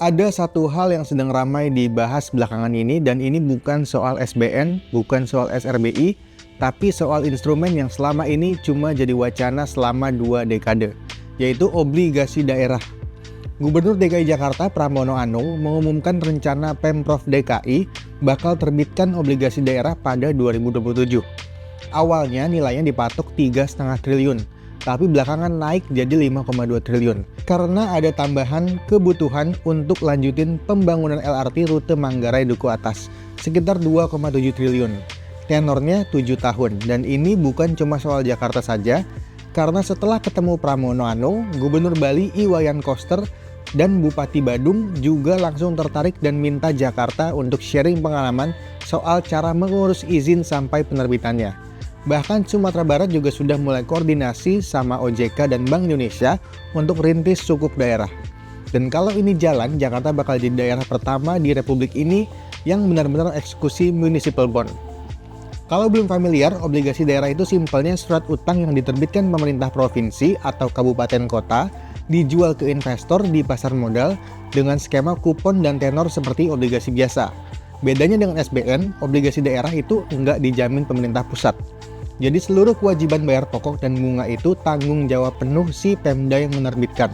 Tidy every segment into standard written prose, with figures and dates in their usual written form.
Ada satu hal yang sedang ramai dibahas belakangan ini, dan ini bukan soal SBN, bukan soal SRBI, tapi soal instrumen yang selama ini cuma jadi wacana selama 2 dekade, yaitu obligasi daerah. Gubernur DKI Jakarta Pramono Anung mengumumkan rencana Pemprov DKI bakal terbitkan obligasi daerah pada 2027. Awalnya nilainya dipatok 3,5 triliun, tapi belakangan naik jadi 5,2 triliun. Karena ada tambahan kebutuhan untuk lanjutin pembangunan LRT rute Manggarai Duku Atas, sekitar 2,7 triliun. Tenornya 7 tahun, dan ini bukan cuma soal Jakarta saja, karena setelah ketemu Pramono Anung, Gubernur Bali Iwayan Koster dan Bupati Badung juga langsung tertarik dan minta Jakarta untuk sharing pengalaman soal cara mengurus izin sampai penerbitannya. Bahkan Sumatera Barat juga sudah mulai koordinasi sama OJK dan Bank Indonesia untuk rintis sukuk daerah. Dan kalau ini jalan, Jakarta bakal jadi daerah pertama di Republik ini yang benar-benar eksekusi municipal bond. Kalau belum familiar, obligasi daerah itu simpelnya surat utang yang diterbitkan pemerintah provinsi atau kabupaten kota, dijual ke investor di pasar modal dengan skema kupon dan tenor seperti obligasi biasa. Bedanya dengan SBN, obligasi daerah itu nggak dijamin pemerintah pusat. Jadi seluruh kewajiban bayar pokok dan bunga itu tanggung jawab penuh si Pemda yang menerbitkan.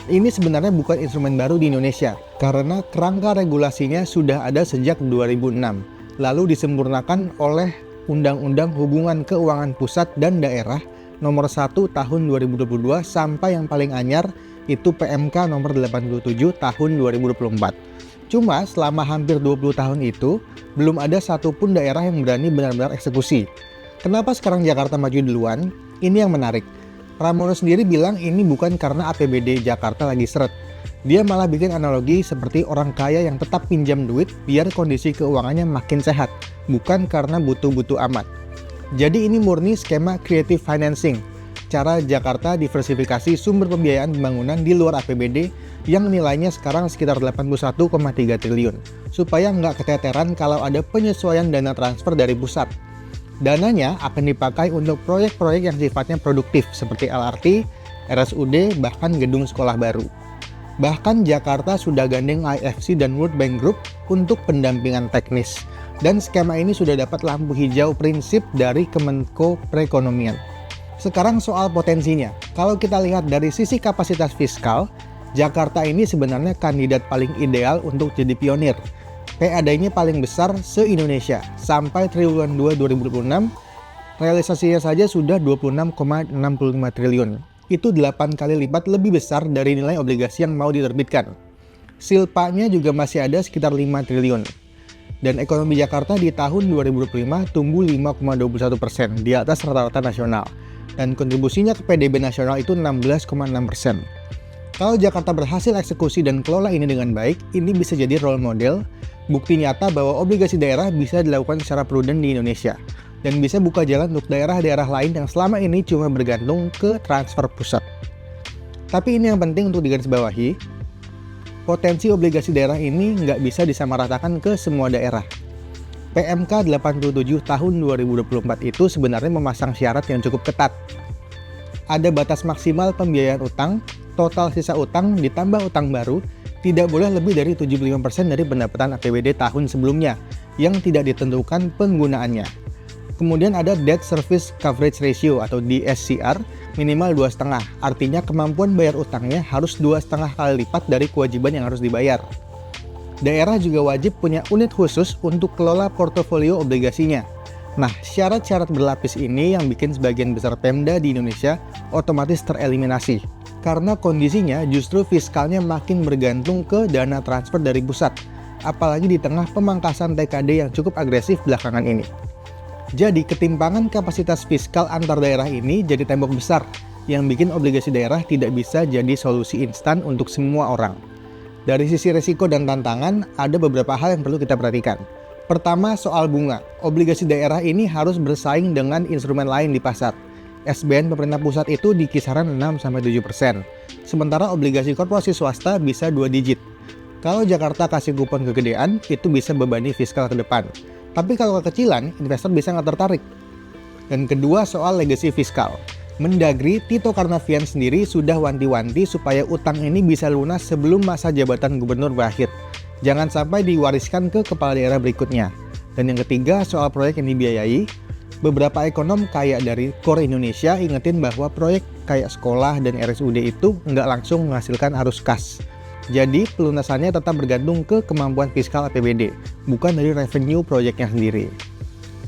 Ini sebenarnya bukan instrumen baru di Indonesia, karena kerangka regulasinya sudah ada sejak 2006, lalu disempurnakan oleh Undang-Undang Hubungan Keuangan Pusat dan Daerah Nomor 1 Tahun 2022 sampai yang paling anyar itu PMK Nomor 87 Tahun 2024. Cuma selama hampir 20 tahun itu, belum ada satupun daerah yang berani benar-benar eksekusi. Kenapa sekarang Jakarta maju duluan? Ini yang menarik. Pramono sendiri bilang ini bukan karena APBD Jakarta lagi seret. Dia malah bikin analogi seperti orang kaya yang tetap pinjam duit biar kondisi keuangannya makin sehat, bukan karena butuh-butuh amat. Jadi ini murni skema creative financing, cara Jakarta diversifikasi sumber pembiayaan pembangunan di luar APBD yang nilainya sekarang sekitar 81,3 triliun, supaya nggak keteteran kalau ada penyesuaian dana transfer dari pusat. Dananya akan dipakai untuk proyek-proyek yang sifatnya produktif seperti LRT, RSUD, bahkan gedung sekolah baru. Bahkan Jakarta sudah gandeng IFC dan World Bank Group untuk pendampingan teknis. Dan skema ini sudah dapat lampu hijau prinsip dari Kemenko Perekonomian. Sekarang soal potensinya. Kalau kita lihat dari sisi kapasitas fiskal, Jakarta ini sebenarnya kandidat paling ideal untuk jadi pionir. PAD-nya paling besar se-Indonesia. Sampai triwulan 2 2026, realisasinya saja sudah 26,65 triliun. Itu 8 kali lipat lebih besar dari nilai obligasi yang mau diterbitkan. Silpanya juga masih ada sekitar 5 triliun. Dan ekonomi Jakarta di tahun 2025 tumbuh 5,21% di atas rata-rata nasional. Dan kontribusinya ke PDB nasional itu 16,6%. Kalau Jakarta berhasil eksekusi dan kelola ini dengan baik, ini bisa jadi role model, bukti nyata bahwa obligasi daerah bisa dilakukan secara prudent di Indonesia. Dan bisa buka jalan untuk daerah-daerah lain yang selama ini cuma bergantung ke transfer pusat. Tapi ini yang penting untuk digarisbawahi, potensi obligasi daerah ini nggak bisa disamaratakan ke semua daerah. PMK 87 tahun 2024 itu sebenarnya memasang syarat yang cukup ketat. Ada batas maksimal pembiayaan utang, total sisa utang ditambah utang baru, tidak boleh lebih dari 75% dari pendapatan APBD tahun sebelumnya, yang tidak ditentukan penggunaannya. Kemudian ada Debt Service Coverage Ratio atau DSCR minimal 2,5, artinya kemampuan bayar utangnya harus 2,5 kali lipat dari kewajiban yang harus dibayar. Daerah juga wajib punya unit khusus untuk kelola portofolio obligasinya. Nah, syarat-syarat berlapis ini yang bikin sebagian besar Pemda di Indonesia otomatis tereliminasi. Karena kondisinya justru fiskalnya makin bergantung ke dana transfer dari pusat, apalagi di tengah pemangkasan TKD yang cukup agresif belakangan ini. Jadi ketimpangan kapasitas fiskal antar daerah ini jadi tembok besar yang bikin obligasi daerah tidak bisa jadi solusi instan untuk semua orang. Dari sisi risiko dan tantangan, ada beberapa hal yang perlu kita perhatikan. Pertama, soal bunga. Obligasi daerah ini harus bersaing dengan instrumen lain di pasar. SBN pemerintah pusat itu di kisaran 6-7%. Sementara obligasi korporasi swasta bisa 2 digit. Kalau Jakarta kasih kupon kegedean, itu bisa bebani fiskal ke depan. Tapi kalau kekecilan, investor bisa nggak tertarik. Dan kedua, soal legacy fiskal. Mendagri Tito Karnavian sendiri sudah wanti-wanti supaya utang ini bisa lunas sebelum masa jabatan gubernur berakhir. Jangan sampai diwariskan ke kepala daerah berikutnya. Dan yang ketiga, soal proyek yang dibiayai. Beberapa ekonom kayak dari KOR Indonesia ingetin bahwa proyek kayak sekolah dan RSUD itu nggak langsung menghasilkan arus kas. Jadi pelunasannya tetap bergantung ke kemampuan fiskal APBD, bukan dari revenue proyeknya sendiri.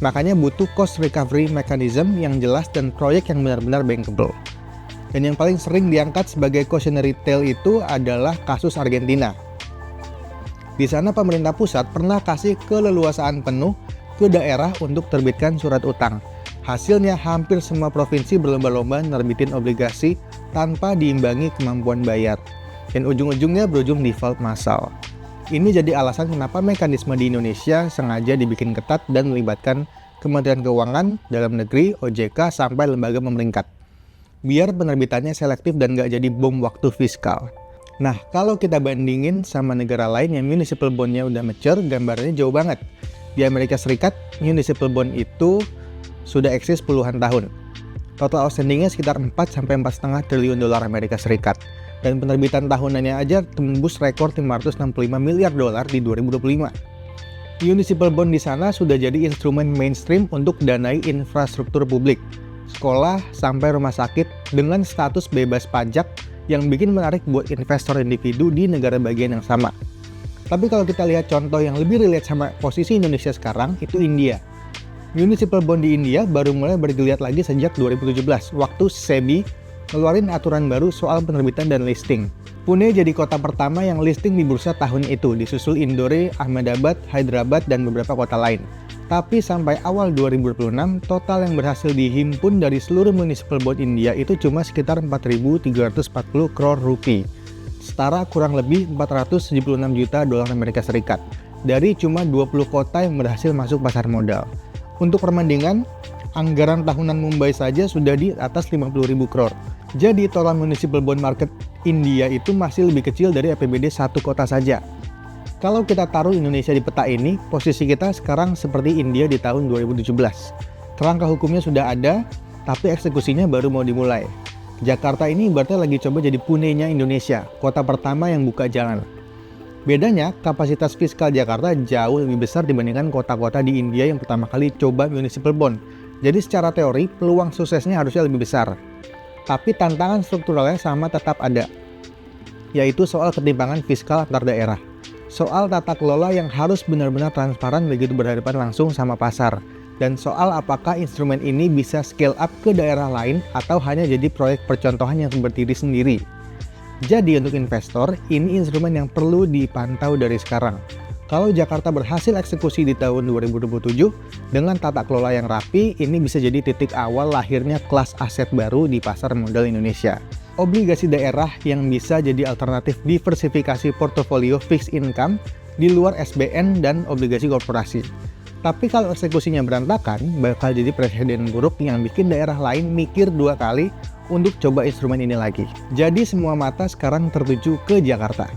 Makanya butuh cost recovery mechanism yang jelas dan proyek yang benar-benar bankable. Dan yang paling sering diangkat sebagai cautionary tale itu adalah kasus Argentina. Di sana pemerintah pusat pernah kasih keleluasaan penuh ke daerah untuk terbitkan surat utang. Hasilnya hampir semua provinsi berlomba-lomba nerbitin obligasi tanpa diimbangi kemampuan bayar. Dan ujung-ujungnya berujung default massal. Ini jadi alasan kenapa mekanisme di Indonesia sengaja dibikin ketat dan melibatkan Kementerian Keuangan, Dalam Negeri, OJK, sampai lembaga pemerintah. Biar penerbitannya selektif dan nggak jadi bom waktu fiskal. Nah, kalau kita bandingin sama negara lain yang municipal bond-nya udah mature, gambarnya jauh banget. Di Amerika Serikat, municipal bond itu sudah eksis puluhan tahun. Total outstanding-nya sekitar 4-4,5 triliun dolar Amerika Serikat. Dan penerbitan tahunannya aja tembus rekor 565 miliar dolar di 2025. Municipal bond di sana sudah jadi instrumen mainstream untuk danai infrastruktur publik, sekolah sampai rumah sakit dengan status bebas pajak yang bikin menarik buat investor individu di negara bagian yang sama. Tapi kalau kita lihat contoh yang lebih relate sama posisi Indonesia sekarang, itu India. Municipal bond di India baru mulai bergeliat lagi sejak 2017, waktu SEBI ngeluarin aturan baru soal penerbitan dan listing. Pune jadi kota pertama yang listing di bursa tahun itu, disusul Indore, Ahmedabad, Hyderabad, dan beberapa kota lain. Tapi sampai awal 2026, total yang berhasil dihimpun dari seluruh municipal bond India itu cuma sekitar 4.340 crore rupiah. Setara kurang lebih 476 juta dolar Amerika Serikat. Dari cuma 20 kota yang berhasil masuk pasar modal. Untuk perbandingan, anggaran tahunan Mumbai saja sudah di atas 50.000 crore. Jadi total municipal bond market India itu masih lebih kecil dari APBD satu kota saja. Kalau kita taruh Indonesia di peta ini, posisi kita sekarang seperti India di tahun 2017. Kerangka hukumnya sudah ada, tapi eksekusinya baru mau dimulai. Jakarta ini ibaratnya lagi coba jadi Pune-nya Indonesia, kota pertama yang buka jalan. Bedanya, kapasitas fiskal Jakarta jauh lebih besar dibandingkan kota-kota di India yang pertama kali coba municipal bond. Jadi secara teori, peluang suksesnya harusnya lebih besar. Tapi tantangan strukturalnya sama tetap ada, yaitu soal ketimpangan fiskal antar daerah. Soal tata kelola yang harus benar-benar transparan begitu berhadapan langsung sama pasar. Dan soal apakah instrumen ini bisa scale up ke daerah lain atau hanya jadi proyek percontohan yang berdiri sendiri. Jadi untuk investor, ini instrumen yang perlu dipantau dari sekarang. Kalau Jakarta berhasil eksekusi di tahun 2027 dengan tata kelola yang rapi, ini bisa jadi titik awal lahirnya kelas aset baru di pasar modal Indonesia. Obligasi daerah yang bisa jadi alternatif diversifikasi portofolio fixed income di luar SBN dan obligasi korporasi. Tapi kalau eksekusinya berantakan, bakal jadi presiden buruk yang bikin daerah lain mikir dua kali untuk coba instrumen ini lagi. Jadi semua mata sekarang tertuju ke Jakarta.